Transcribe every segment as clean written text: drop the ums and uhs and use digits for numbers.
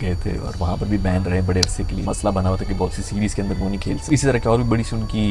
गए थे और वहाँ पर भी बैन रहे बड़े अरसे के लिए। मसला बना हुआ था कि बहुत सी सीरीज़ के अंदर वो नहीं खेल सकते। इसी तरह की और भी बड़ी सी उनकी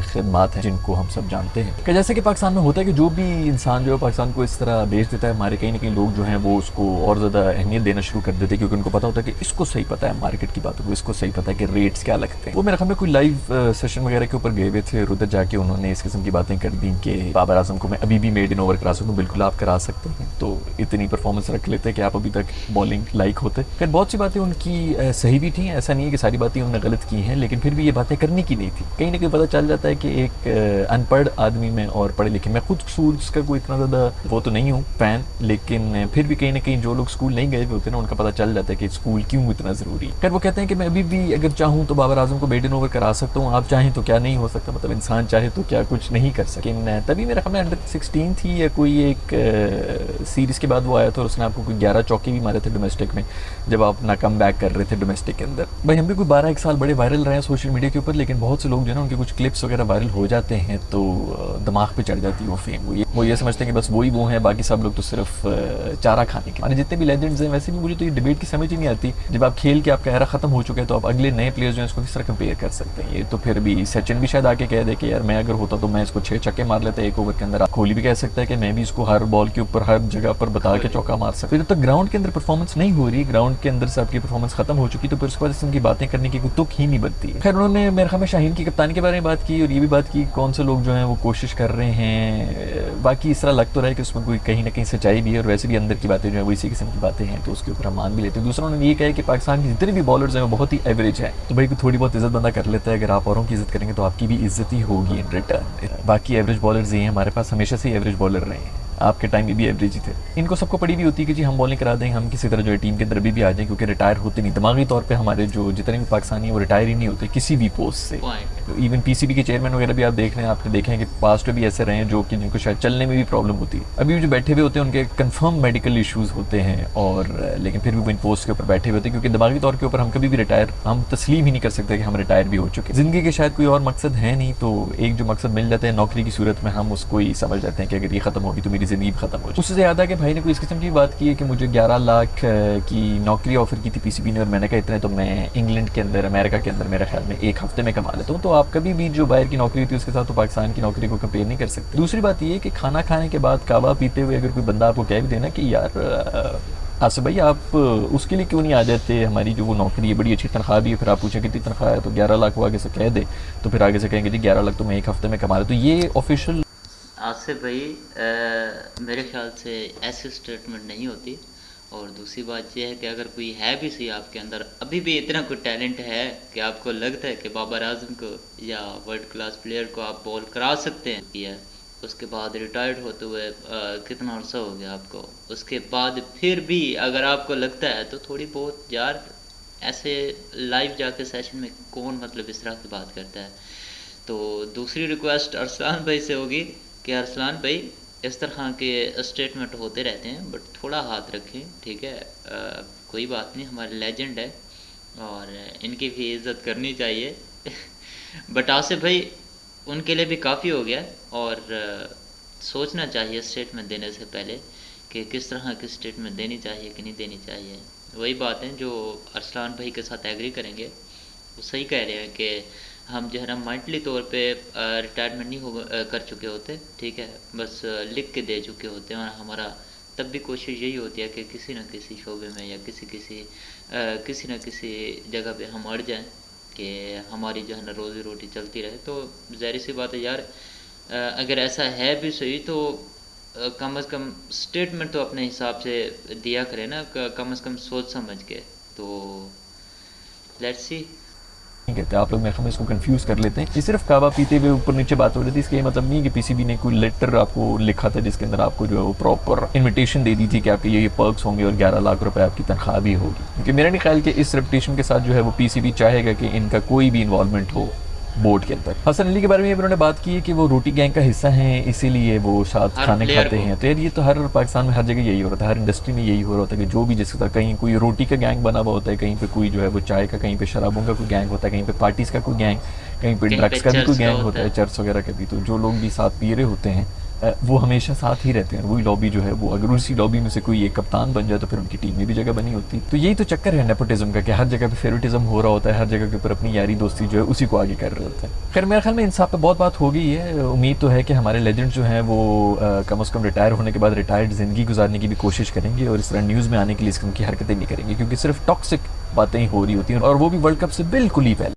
खिदमात हैं जिनको हम सब जानते हैं। कि जैसे कि पाकिस्तान में होता है कि जो भी इंसान जो है पाकिस्तान को इस तरह बेच देता है, हमारे कहीं ना कहीं लोग जो हैं वो उसको और ज़्यादा अहमियत देना शुरू कर देते हैं, क्योंकि उनको पता होता है कि इसको सही पता है मार्केट की बातों को, इसको सही पता है कि रेट्स क्या लगते हैं। वो मेरे ख्याल में कोई लाइव सेशन वगैरह के ऊपर गए हुए थे और उधर जाके उन्होंने इस किस्म की बातें कर दी कि बाबर आजम को मैं अभी भी मेड इन ओवर करा सकूँ। बिल्कुल आप करा सकते हैं, तो इतनी परफॉर्मेंस रख लेते कि आप अभी तक बॉलिंग लाइक होते। खैर बहुत सी बातें उनकी सही भी थी, ऐसा नहीं है कि सारी बातें उन्होंने गलत की हैं, लेकिन फिर भी ये बातें करने की नहीं थी। कहीं ना कहीं पता चल जाता है कि एक अनपढ़ आदमी में और पढ़े लिखे, मैं खुद स्कूल्स का कोई इतना ज़्यादा वो तो नहीं हूँ फ़ैन, लेकिन फिर भी कहीं ना कहीं जो लोग स्कूल नहीं गए हुए होते हैं ना, उनका पता चल जाता है कि स्कूल क्यों इतना ज़रूरी है। खैर वो कहते हैं कि मैं अभी भी अगर चाहूँ तो बाबर आजम को मेड इन ओवर करा सकता हूँ, आप चाहें तो क्या नहीं हो सकता, मतलब इंसान चाहे तो क्या कुछ नहीं कर सके। तभी मेरा ख्याल में अंडर 16 थी या कोई एक सीरीज़ के बाद वो आया था और उसने आपको कोई 11 चौके भी मारे थे डोमेस्टिक में, जब आप अपना कम बैक कर रहे थे डोमेस्टिक के अंदर। भाई हम भी कोई 12 एक साल बड़े वायरल रहे हैं सोशल मीडिया के ऊपर, लेकिन बहुत से लोग जो है ना उनके कुछ क्लिप्स वगैरह वायरल हो जाते हैं तो दिमाग पे चढ़ जाती है वो फेम। वो ये समझते हैं कि बस वही वो हैं, बाकी सब लोग तो सिर्फ चारा खाने के। जितने भी लेजेंड्स हैं, वैसे भी मुझे तो ये डिबेट की समझ ही नहीं आती, जब आप खेल के आपका एरा खत्म हो चुका है तो आप अगले नए प्लेयर्स जो है इसको किस तरह कंपेयर कर सकते हैं। ये तो फिर भी सचिन भी शायद आके कह दे कि यार मैं अगर होता तो मैं इसको 6 छक्के मार लेता एक ओवर के अंदर। कोहली भी कह सकता है कि मैं भी इसको हर बॉल के ऊपर हर जगह पर बता के चौका मार सकता। जब तक ग्राउंड के अंदर परफॉर्मेंस नहीं हो रही, ग्राउंड के अंदर से आपकी परफॉर्मेंस खत्म हो चुकी, तो फिर उसके बाद इस की बातें करने की कोई तुक ही नहीं बनती। खैर उन्होंने मेरे ख्याल में शाहीन की कप्तानी के बारे में बात की और ये भी बात की कौन से लोग जो हैं वो कोशिश कर रहे हैं। बाकी इस तरह लग तो रहा है कि उसमें कोई कहीं ना कहीं सच्चाई भी है और वैसे भी अंदर की बातें जो है वो इसी किस्म की बातें हैं, तो उसके ऊपर हम मान भी लेते हैं। दूसरा उन्होंने ये कहा कि पाकिस्तान के जितने भी बॉलर्स हैं वो बहुत ही एवरेज है, तो भाई थोड़ी बहुत इज्जत बंदा कर लेता है। अगर आप औरों की इज्जत करेंगे तो आपकी भी इज्जत ही होगी इन रिटर्न। बाकी एवरेज बॉलर्स ही हैं, हमारे पास हमेशा से एवरेज बॉलर रहे हैं, आपके टाइम में भी एवरेज ही थे। इनको सबको पड़ी भी होती है कि जी हम बॉलिंग करा दें, हम किसी तरह जो है टीम के अंदर भी आ जाएं, क्योंकि रिटायर होते नहीं। दिमागी तौर पे हमारे जो जितने भी पाकिस्तानी हैं वो रिटायर ही नहीं होते किसी भी पोस्ट से। इवन पीसीबी के चेयरमैन वगैरह भी आप देख रहे हैं, आपने देखे हैं कि पास्ट में भी ऐसे रहे हैं जो कि जिनको शायद चलने में भी प्रॉब्लम होती है। अभी जो बैठे हुए होते हैं उनके कंफर्म मेडिकल इशूज़ होते हैं, और लेकिन फिर भी वो इन पोस्ट के ऊपर बैठे हुए होते हैं, क्योंकि दिमागी तौर के ऊपर हम कभी भी रिटायर, हम तस्लीम ही नहीं कर सकते कि हम रिटायर भी हो चुके। ज़िंदगी के शायद कोई और मकसद है नहीं, तो एक जो मकसद मिल जाता है नौकरी की सूरत में, हम उसको ही समझ जाते हैं कि अगर ये खत्म होगी तो मेरी ज़िंदगी भी खत्म हो जाए। उससे याद है कि भाई ने कोई इस किस्म की बात की है कि मुझे 11 लाख की नौकरी ऑफर की थी पीसीबी ने, और मैंने कहा इतने तो मैं इंग्लैंड के अंदर, अमेरिका के अंदर मेरे ख्याल में एक हफ्ते में कमा लेता हूँ। तो आप कभी भी जो बाहर की नौकरी होती है उसके साथ तो पाकिस्तान की नौकरी को कंपेयर नहीं कर सकते। दूसरी बात ये है कि खाना खाने के बाद कावा पीते हुए अगर कोई बंदा आपको कह भी देना कि यार आसिफ भाई आप उसके लिए क्यों नहीं आ जाते, हमारी जो वो नौकरी है बड़ी अच्छी तनख्वाह भी है, फिर आप पूछें कितनी तनख्वाह है तो 11 लाख वो आगे से कह दे, तो फिर आगे से कहेंगे जी 11 लाख तो मैं एक हफ्ते में कमा रहा। तो ये ऑफिशियल आसिफ भाई मेरे ख्याल से ऐसी स्टेटमेंट नहीं होती। और दूसरी बात यह है कि अगर कोई है भी सही आपके अंदर अभी भी इतना कोई टैलेंट है कि आपको लगता है कि बाबर आजम को या वर्ल्ड क्लास प्लेयर को आप बॉल करा सकते हैं, या उसके बाद रिटायर्ड होते हुए कितना अर्सा हो गया आपको, उसके बाद फिर भी अगर आपको लगता है तो थोड़ी बहुत यार ऐसे लाइव जाके सेशन में कौन मतलब इस तरह की बात करता है। तो दूसरी रिक्वेस्ट अरसलान भाई से होगी कि अरसलान भाई इस तरह के स्टेटमेंट होते रहते हैं बट थोड़ा हाथ रखें, ठीक है। कोई बात नहीं, हमारे लेजेंड है और इनकी भी इज़्ज़त करनी चाहिए बट आसिफ भाई उनके लिए भी काफ़ी हो गया और सोचना चाहिए स्टेटमेंट देने से पहले कि किस तरह की स्टेटमेंट देनी चाहिए कि नहीं देनी चाहिए। वही बात है जो अरसलान भाई के साथ एग्री करेंगे, वो सही कह रहे हैं कि हम जो है ना मेंटली तौर पे रिटायरमेंट नहीं कर चुके होते, ठीक है, बस लिख के दे चुके होते हैं। और हमारा तब भी कोशिश यही होती है कि किसी न किसी शोबे में या किसी न किसी जगह पे हम अड़ जाएं कि हमारी जो है ना रोज़ी रोटी चलती रहे। तो ज़ाहिर सी बात है यार, अगर ऐसा है भी सही तो कम से कम स्टेटमेंट तो अपने हिसाब से दिया करें ना, कम से कम सोच समझ के। तो लेट्स सी। नहीं कहते आप लोग, मैं इसको कंफ्यूज कर लेते हैं। ये सिर्फ कावा पीते हुए ऊपर नीचे बात हो रही थी, इसका ये मतलब नहीं कि पीसीबी ने कोई लेटर आपको लिखा था जिसके अंदर आपको जो है वो प्रॉपर इनविटेशन दे दी थी कि आपके ये पर्क्स होंगे और 11 लाख रुपए आपकी तनख्वाह भी होगी। क्योंकि मेरा नहीं ख्याल कि इस रेपुटेशन के साथ जो है वो पीसीबी चाहेगा कि इनका कोई भी इन्वॉल्वमेंट हो बोर्ड के अंदर। हसन अली के बारे में उन्होंने बात की है कि वो रोटी गैंग का हिस्सा हैं, इसीलिए वो साथ खाने खाते हैं। तो यार ये तो हर पाकिस्तान में हर जगह यही हो रहा था, हर इंडस्ट्री में यही हो रहा होता है कि जो भी जिसके साथ कहीं कोई रोटी का गैंग बना हुआ होता है, कहीं पे कोई जो है वो चाय का, कहीं पे शराबों का कोई गैंग होता है, कहीं पे पार्टीज़ का कोई गैंग, कहीं पे ड्रग्स का भी कोई गैंग होता है, चर्च वगैरह का भी। तो जो लोग भी साथ पी रहे होते हैं वो हमेशा साथ ही रहते हैं। वही लॉबी जो है वो, अगर उसी लॉबी में से कोई एक कप्तान बन जाए तो फिर उनकी टीम में भी जगह बनी होती है। तो यही तो चक्कर है नेपोटिज्म का, कि हर जगह पे फेवरेटिज्म हो रहा होता है, हर जगह के ऊपर अपनी यारी दोस्ती जो है उसी को आगे कर रहे होते हैं। खैर मेरे ख्याल में इंसाफ पे बहुत बात हो गई है। उम्मीद तो है कि हमारे लेजेंड जो हैं वो कम से कम रिटायर होने के बाद रिटायर्ड ज़िंदगी गुजारने की भी कोशिश करेंगे और इस तरह न्यूज़ में आने के लिए इस किस्म की हरकतें नहीं करेंगे, क्योंकि सिर्फ टॉक्सिक बातें ही हो रही होती हैं, और वो भी वर्ल्ड कप से बिल्कुल ही पहले।